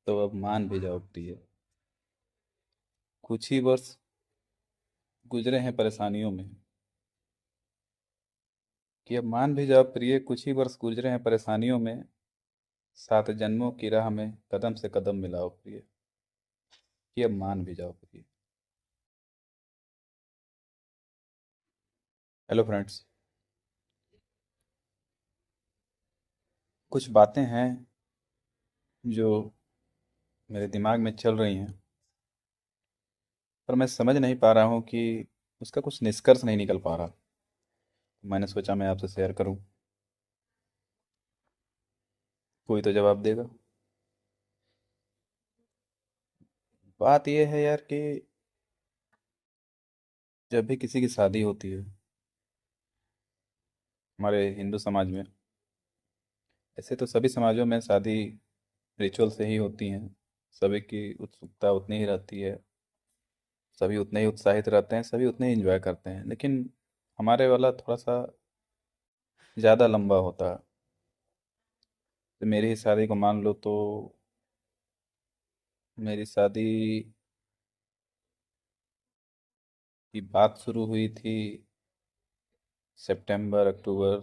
तो अब मान भी जाओ प्रिय, कुछ ही वर्ष गुजरे हैं परेशानियों में। कि अब मान भी जाओ प्रिय, कुछ ही वर्ष गुजरे हैं परेशानियों में, सात जन्मों की राह में कदम से कदम मिलाओ प्रिय। कि अब मान भी जाओ प्रिय। Hello friends. कुछ बातें हैं जो मेरे दिमाग में चल रही हैं, पर मैं समझ नहीं पा रहा हूँ कि उसका कुछ निष्कर्ष नहीं निकल पा रहा। मैंने सोचा मैं आपसे शेयर करूँ, कोई तो जवाब देगा। बात यह है यार कि जब भी किसी की शादी होती है हमारे हिंदू समाज में, ऐसे तो सभी समाजों में शादी रिचुअल से ही होती हैं। सभी की उत्सुकता उतनी ही रहती है, सभी उतने ही उत्साहित रहते हैं, सभी उतने ही इंजॉय करते हैं, लेकिन हमारे वाला थोड़ा सा ज़्यादा लंबा होता है। तो मेरी ही शादी को मान लो तो मेरी शादी की बात शुरू हुई थी सितंबर अक्टूबर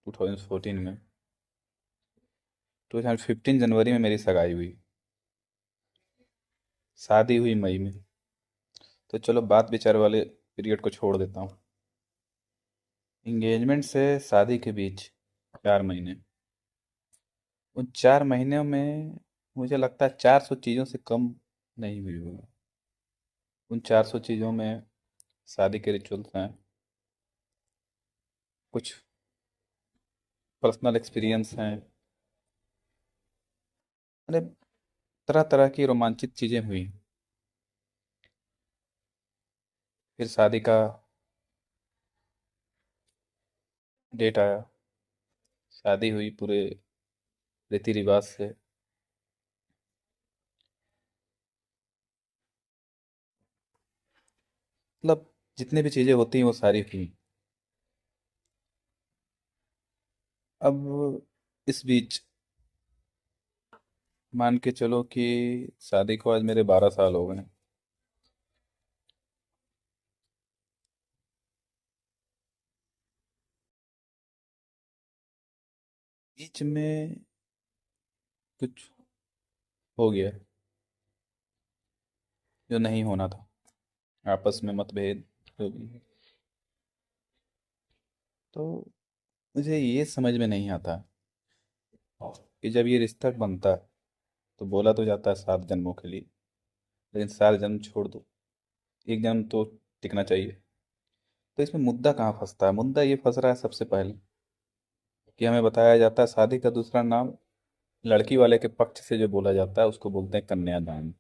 2014 में। 2015 जनवरी में मेरी सगाई हुई, शादी हुई मई में। तो चलो बात विचार वाले पीरियड को छोड़ देता हूँ। इंगेजमेंट से शादी के बीच 4 महीने, उन 4 महीनों में मुझे लगता है 400 चीज़ों से कम नहीं हुई होगी। उन 400 चीज़ों में शादी के रिचुअल्स हैं, कुछ पर्सनल एक्सपीरियंस हैं, अरे तरह तरह की रोमांचित चीज़ें हुई। फिर शादी का डेट आया, शादी हुई पूरे रीति रिवाज से। मतलब जितनी भी चीज़ें होती हैं वो सारी हुई। अब इस बीच मान के चलो कि शादी को आज मेरे 12 साल हो गए। बीच में कुछ हो गया जो नहीं होना था, आपस में मतभेद जो भी है। तो मुझे ये समझ में नहीं आता कि जब ये रिश्ता बनता है तो बोला तो जाता है 7 जन्मों के लिए, लेकिन 7 जन्म छोड़ दो, एक जन्म तो टिकना चाहिए। तो इसमें मुद्दा कहाँ फंसता है? मुद्दा ये फंस रहा है सबसे पहले कि हमें बताया जाता है शादी का दूसरा नाम, लड़की वाले के पक्ष से जो बोला जाता है उसको बोलते हैं कन्यादान।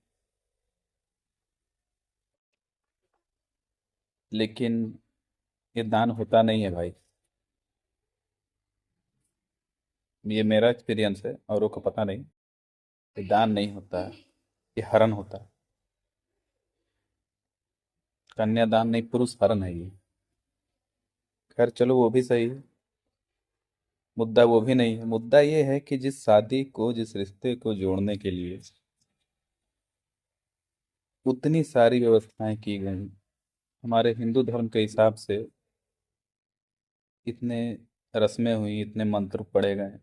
लेकिन ये दान होता नहीं है भाई। ये मेरा एक्सपीरियंस है, औरों को पता नहीं। ये दान नहीं होता है, ये हरण होता है। कन्यादान नहीं, पुरुष हरण है ये। खैर चलो वो भी सही है, मुद्दा वो भी नहीं है। मुद्दा ये है कि जिस शादी को, जिस रिश्ते को जोड़ने के लिए उतनी सारी व्यवस्थाएं की गई हमारे हिंदू धर्म के हिसाब से, इतने रस्में हुई, इतने मंत्र पढ़े गए,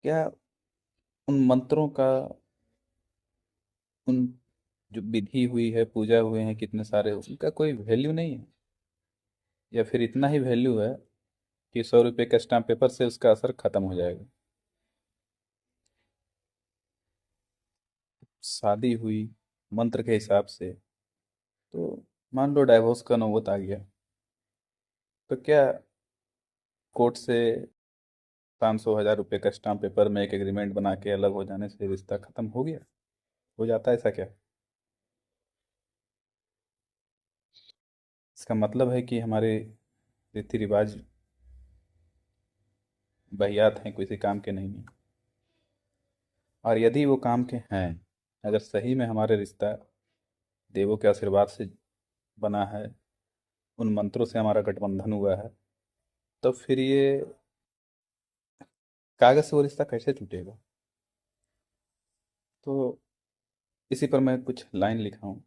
क्या उन मंत्रों का, उन जो विधि हुई है, पूजा हुए हैं कितने सारे, उनका कोई वैल्यू नहीं है? या फिर इतना ही वैल्यू है कि 100 रुपये के स्टाम्प पेपर से उसका असर खत्म हो जाएगा? शादी हुई मंत्र के हिसाब से, तो मान लो डाइवोर्स का नौबत आ गया, तो क्या कोर्ट से 500 1000 रुपये का स्टाम्प पेपर में एक एग्रीमेंट बना के अलग हो जाने से रिश्ता खत्म हो गया? हो जाता है ऐसा क्या? इसका मतलब है कि हमारे रीति रिवाज बहियात हैं, किसी काम के नहीं हैं। और यदि वो काम के हैं, अगर सही में हमारे रिश्ता देवों के आशीर्वाद से बना है, उन मंत्रों से हमारा गठबंधन हुआ है, तो फिर ये कागज से वो रिश्ता कैसे टूटेगा। तो इसी पर मैं कुछ लाइन लिखा हूँ,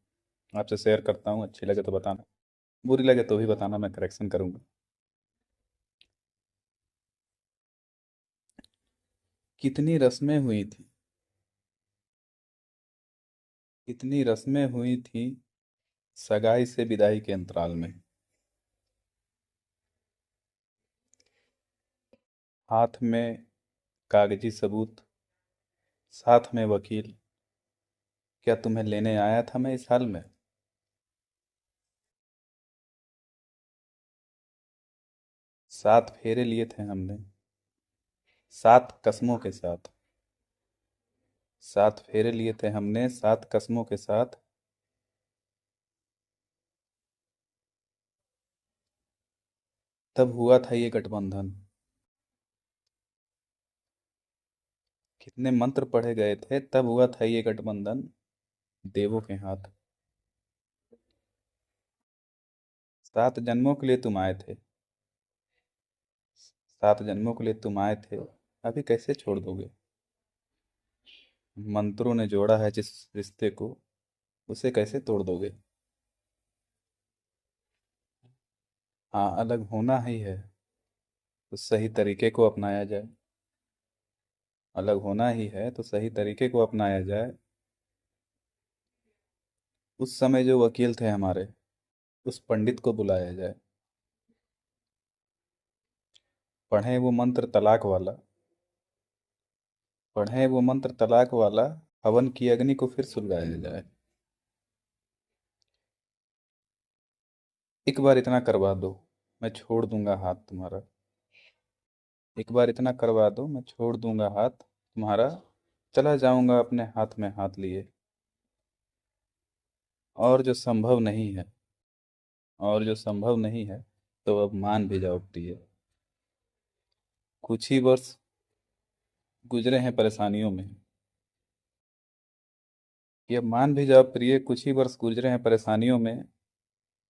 आपसे शेयर करता हूँ, अच्छी लगे तो बताना, बुरी लगे तो भी बताना, मैं करेक्शन करूँगा। कितनी रस्में हुई थी, कितनी रस्में हुई थी सगाई से विदाई के अंतराल में। हाथ में कागजी सबूत, साथ में वकील, क्या तुम्हें लेने आया था मैं इस हाल में। सात फेरे लिए थे हमने, सात कसमों के साथ। सात फेरे लिए थे हमने सात कसमों के साथ। तब हुआ था ये गठबंधन। कितने मंत्र पढ़े गए थे तब हुआ था ये गठबंधन, देवों के हाथ। सात जन्मों के लिए तुम आए थे, सात जन्मों के लिए तुम आए थे, अभी कैसे छोड़ दोगे। मंत्रों ने जोड़ा है जिस रिश्ते को, उसे कैसे तोड़ दोगे। हाँ, अलग होना ही है तो सही तरीके को अपनाया जाए। अलग होना ही है तो सही तरीके को अपनाया जाए। उस समय जो वकील थे हमारे, उस पंडित को बुलाया जाए। पढ़ें वो मंत्र तलाक वाला, पढ़ें वो मंत्र तलाक वाला, हवन की अग्नि को फिर सुलगाया जाए। एक बार इतना करवा दो, मैं छोड़ दूंगा हाथ तुम्हारा। एक बार इतना करवा दो, मैं छोड़ दूंगा हाथ तुम्हारा, चला जाऊंगा अपने हाथ में हाथ लिए। और जो संभव नहीं है, और जो संभव नहीं है, तो अब मान भी जाओ प्रिय। कुछ ही वर्ष गुजरे हैं परेशानियों में। ये अब मान भी जाओ प्रिय, कुछ ही वर्ष गुजरे हैं परेशानियों में।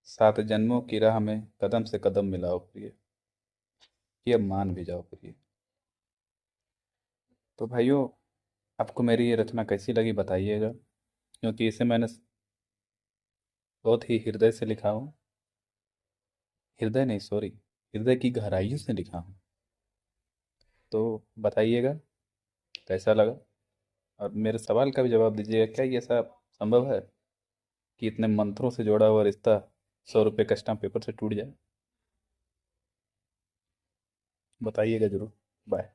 सात जन्मों की राह में कदम से कदम मिलाओ प्रिय। ये अब मान भी जाओ प्रिय। तो भाइयों, आपको मेरी ये रचना कैसी लगी बताइएगा, क्योंकि इसे मैंने बहुत ही हृदय से लिखा हूँ। हृदय नहीं, सॉरी, हृदय की गहराइयों से लिखा हूँ। तो बताइएगा कैसा लगा, और मेरे सवाल का भी जवाब दीजिएगा, क्या ये ऐसा संभव है कि इतने मंत्रों से जोड़ा हुआ रिश्ता 100 रुपये का स्टाम्प पेपर से टूट जाए। बताइएगा जरूर। बाय।